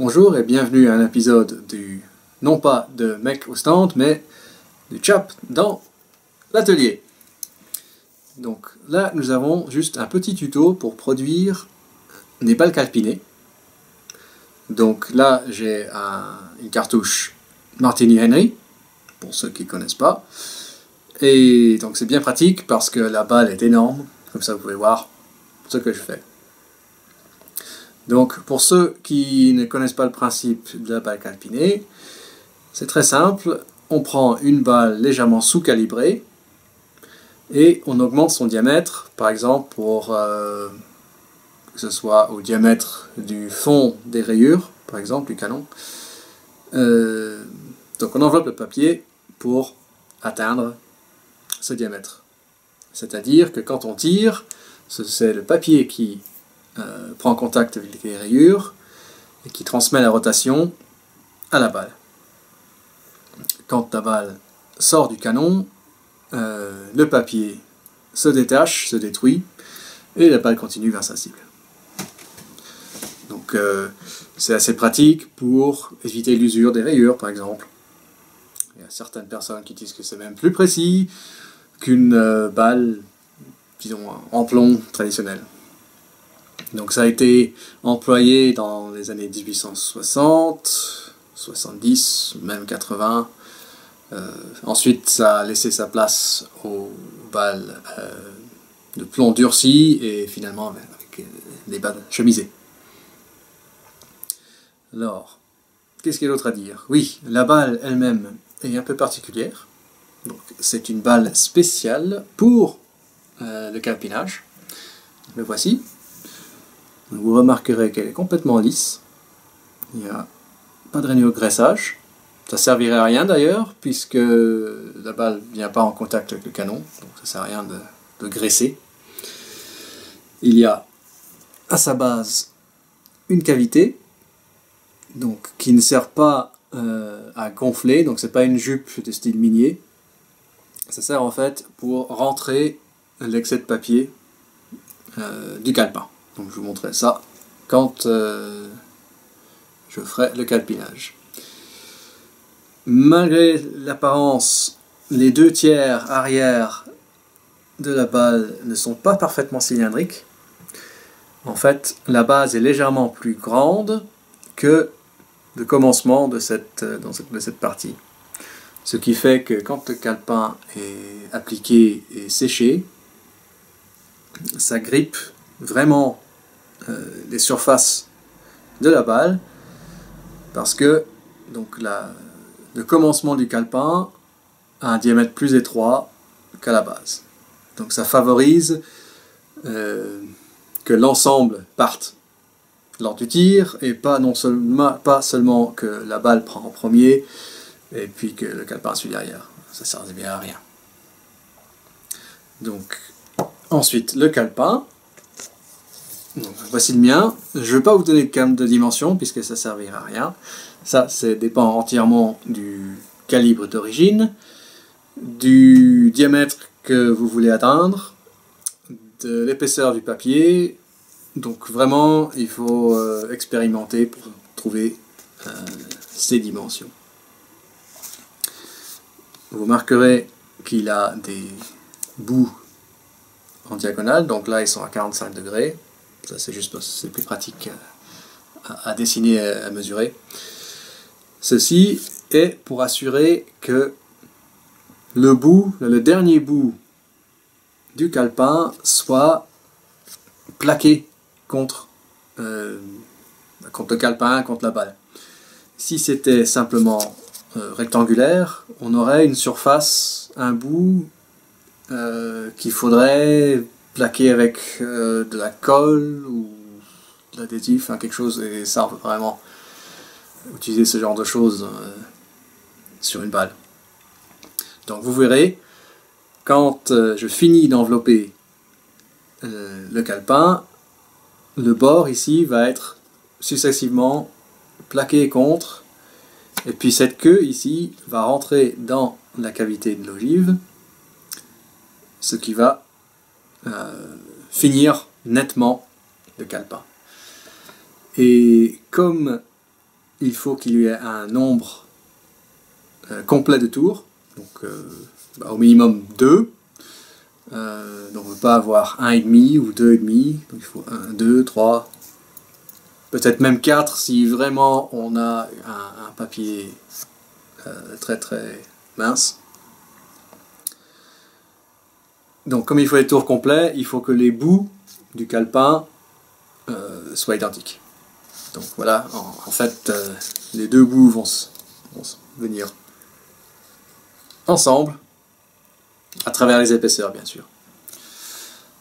Bonjour et bienvenue à un épisode du, non pas de mec au stand, mais du chap dans l'atelier. Donc là, nous avons juste un petit tuto pour produire des balles calpinées. Donc là, j'ai une cartouche Martini Henry, pour ceux qui ne connaissent pas. Et donc c'est bien pratique parce que la balle est énorme, comme ça vous pouvez voir ce que je fais. Donc pour ceux qui ne connaissent pas le principe de la balle calpinée, c'est très simple, on prend une balle légèrement sous-calibrée et on augmente son diamètre, par exemple pour que ce soit au diamètre du fond des rayures, par exemple du canon. Donc on enveloppe le papier pour atteindre ce diamètre. C'est-à-dire que quand on tire, c'est le papier qui prend contact avec les rayures et qui transmet la rotation à la balle. Quand la balle sort du canon, le papier se détache, se détruit et la balle continue vers sa cible. Donc c'est assez pratique pour éviter l'usure des rayures par exemple. Il y a certaines personnes qui disent que c'est même plus précis qu'une balle, disons, en plomb traditionnelle. Donc ça a été employé dans les années 1860, 70, même 80. Ensuite, ça a laissé sa place aux balles de plomb durci et finalement avec les balles chemisées. Alors, qu'est-ce qu'il y a d'autre à dire? Oui, la balle elle-même est un peu particulière. Donc, c'est une balle spéciale pour le calpinage. Le voici. Vous remarquerez qu'elle est complètement lisse. Il n'y a pas de graissage. Ça ne servirait à rien d'ailleurs, puisque la balle ne vient pas en contact avec le canon, donc ça ne sert à rien de graisser. Il y a à sa base une cavité, donc qui ne sert pas à gonfler, donc ce n'est pas une jupe de style minier. Ça sert en fait pour rentrer l'excès de papier du calepin. Donc je vous montrerai ça quand je ferai le calpinage. Malgré l'apparence, les 2/3 arrière de la balle ne sont pas parfaitement cylindriques. En fait, la base est légèrement plus grande que le commencement de cette partie. Ce qui fait que quand le calepin est appliqué et séché, ça grippe vraiment les surfaces de la balle parce que donc le commencement du calepin a un diamètre plus étroit qu'à la base. Donc ça favorise que l'ensemble parte lors du tir et pas seulement que la balle prend en premier et puis que le calepin suit derrière. Ça ne sert bien à rien. Donc ensuite le calepin. Donc, voici le mien. Je ne vais pas vous donner de dimension puisque ça ne servira à rien. Ça dépend entièrement du calibre d'origine, du diamètre que vous voulez atteindre, de l'épaisseur du papier. Donc vraiment, il faut expérimenter pour trouver ces dimensions. Vous remarquerez qu'il a des bouts en diagonale. Donc là, ils sont à 45 degrés. Ça, c'est juste parce que c'est plus pratique à dessiner, à mesurer. Ceci est pour assurer que le dernier bout du calepin soit plaqué contre le calepin, contre la balle. Si c'était simplement rectangulaire, on aurait une surface, un bout qu'il faudrait plaquer avec de la colle ou de l'adhésif, quelque chose, et ça on peut vraiment utiliser ce genre de choses sur une balle. Donc vous verrez, quand je finis d'envelopper le calepin, le bord ici va être successivement plaqué contre, et puis cette queue ici va rentrer dans la cavité de l'ogive, ce qui va finir nettement le calepin. Et comme il faut qu'il y ait un nombre complet de tours, donc au minimum 2. Donc on ne peut pas avoir 1,5 ou 2,5, donc il faut 1, 2, 3, peut-être même 4 si vraiment on a un papier très très mince. Donc comme il faut des tours complets, il faut que les bouts du calepin soient identiques. Donc voilà, en fait les deux bouts vont venir ensemble, à travers les épaisseurs bien sûr.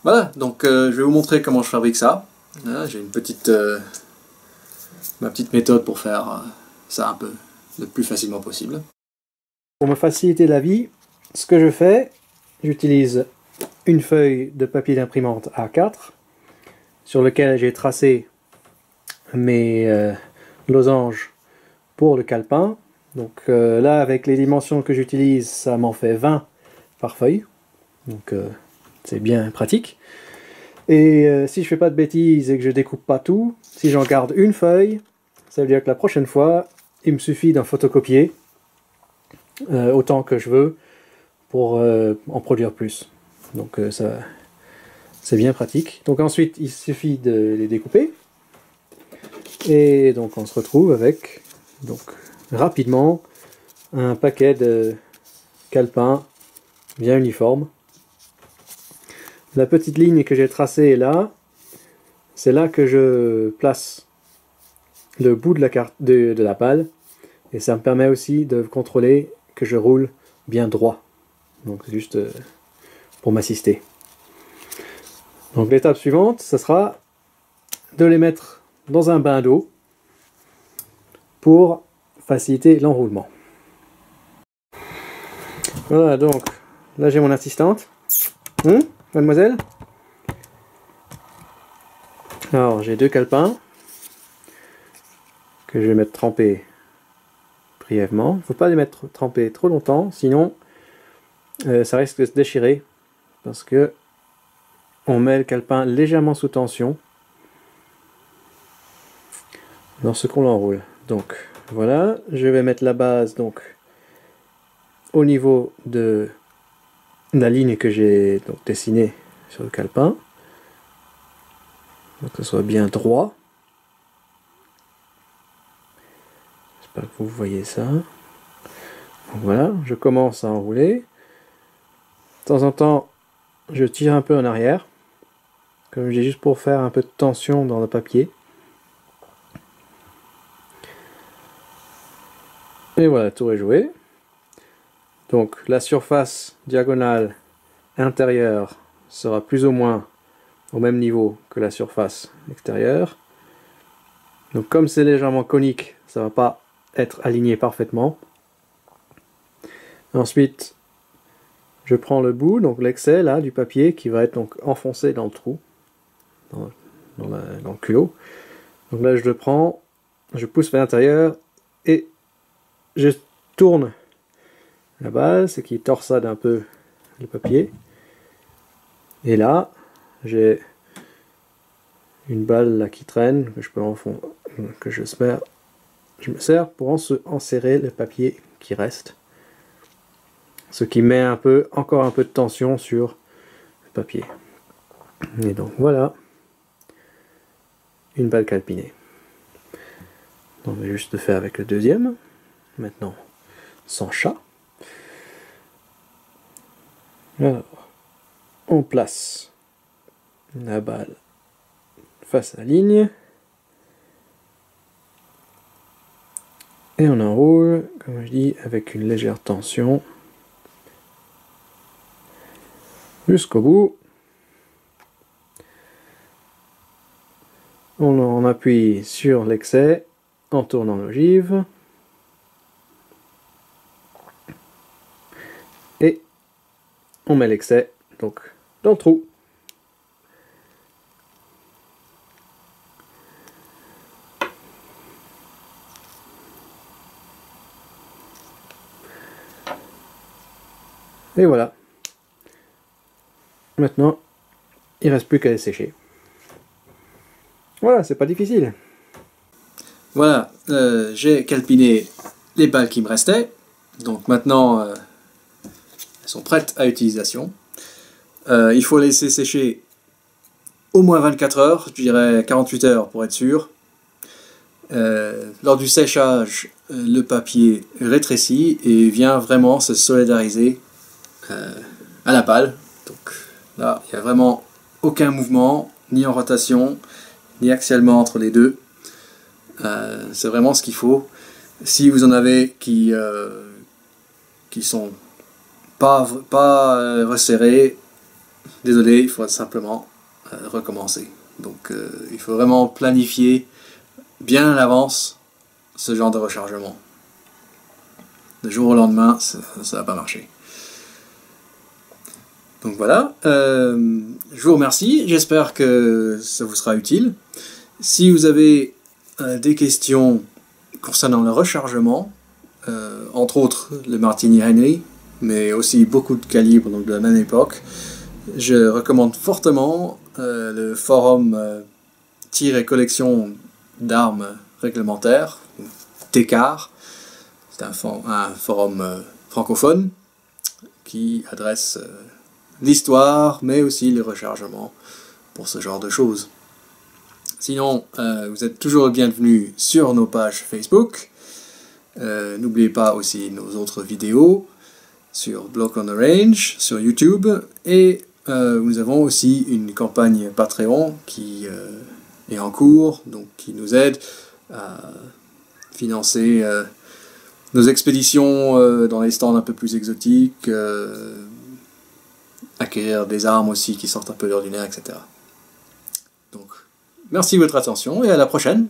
Voilà, donc je vais vous montrer comment je fabrique ça. J'ai une petite, ma petite méthode pour faire ça un peu le plus facilement possible. Pour me faciliter la vie, ce que je fais, j'utilise une feuille de papier d'imprimante A4 sur lequel j'ai tracé mes losanges pour le calepin. Donc là, avec les dimensions que j'utilise, ça m'en fait 20 par feuille. Donc c'est bien pratique. Et si je fais pas de bêtises et que je découpe pas tout, si j'en garde une feuille, ça veut dire que la prochaine fois, il me suffit d'en photocopier autant que je veux pour en produire plus. Donc ça, c'est bien pratique. Donc ensuite, il suffit de les découper. Et donc on se retrouve avec donc rapidement un paquet de calepins bien uniforme. La petite ligne que j'ai tracée là, c'est là que je place le bout de la balle, et ça me permet aussi de contrôler que je roule bien droit. Donc c'est juste pour m'assister. Donc l'étape suivante, ce sera de les mettre dans un bain d'eau pour faciliter l'enroulement. Voilà, donc là j'ai mon assistante. Mademoiselle? Alors j'ai deux calepins que je vais mettre trempés brièvement. Il ne faut pas les mettre trempés trop longtemps, sinon ça risque de se déchirer parce que on met le calepin légèrement sous tension lorsqu'on l'enroule. Donc voilà, je vais mettre la base donc au niveau de la ligne que j'ai donc dessinée sur le calepin. Donc que ce soit bien droit. J'espère que vous voyez ça. Donc voilà, je commence à enrouler. De temps en temps, je tire un peu en arrière, comme j'ai juste pour faire un peu de tension dans le papier. Et voilà, le tour est joué. Donc la surface diagonale intérieure sera plus ou moins au même niveau que la surface extérieure. Donc comme c'est légèrement conique, ça ne va pas être aligné parfaitement. Ensuite, je prends le bout, donc l'excès là du papier qui va être donc enfoncé dans le trou, dans le culot. Donc là je le prends, je pousse vers l'intérieur et je tourne la base, ce qui torsade un peu le papier. Et là, j'ai une balle là qui traîne, que je peux que je me sers pour enserrer le papier qui reste. Ce qui met encore un peu de tension sur le papier. Et donc voilà, une balle calpinée. On va juste le faire avec le deuxième. Maintenant, sans chat. Alors, on place la balle face à la ligne. Et on enroule, comme je dis, avec une légère tension. Jusqu'au bout. On appuie sur l'excès en tournant l'ogive. Et on met l'excès donc dans le trou. Et voilà. Maintenant, il ne reste plus qu'à les sécher. Voilà, c'est pas difficile. Voilà, j'ai calpiné les balles qui me restaient. Donc maintenant, elles sont prêtes à utilisation. Il faut laisser sécher au moins 24 heures, je dirais 48 heures pour être sûr. Lors du séchage, le papier rétrécit et vient vraiment se solidariser à la pâle. Donc là, il n'y a vraiment aucun mouvement, ni en rotation, ni axialement entre les deux. C'est vraiment ce qu'il faut. Si vous en avez qui sont pas resserrés, désolé, il faut simplement recommencer. Donc il faut vraiment planifier bien à l'avance ce genre de rechargement. Le jour au lendemain, ça va pas marcher. Donc voilà, je vous remercie, j'espère que ça vous sera utile. Si vous avez des questions concernant le rechargement, entre autres le Martini Henry, mais aussi beaucoup de calibres donc de la même époque, je recommande fortement le forum tir et collection d'armes réglementaires, TECAR. C'est un forum francophone qui adresse l'histoire, mais aussi les rechargements pour ce genre de choses. Sinon, vous êtes toujours bienvenus sur nos pages Facebook. N'oubliez pas aussi nos autres vidéos sur Block on the Range, sur YouTube, et nous avons aussi une campagne Patreon qui est en cours, donc qui nous aide à financer nos expéditions dans les stands un peu plus exotiques, acquérir des armes aussi qui sortent un peu de l'ordinaire, etc. Donc, merci de votre attention et à la prochaine.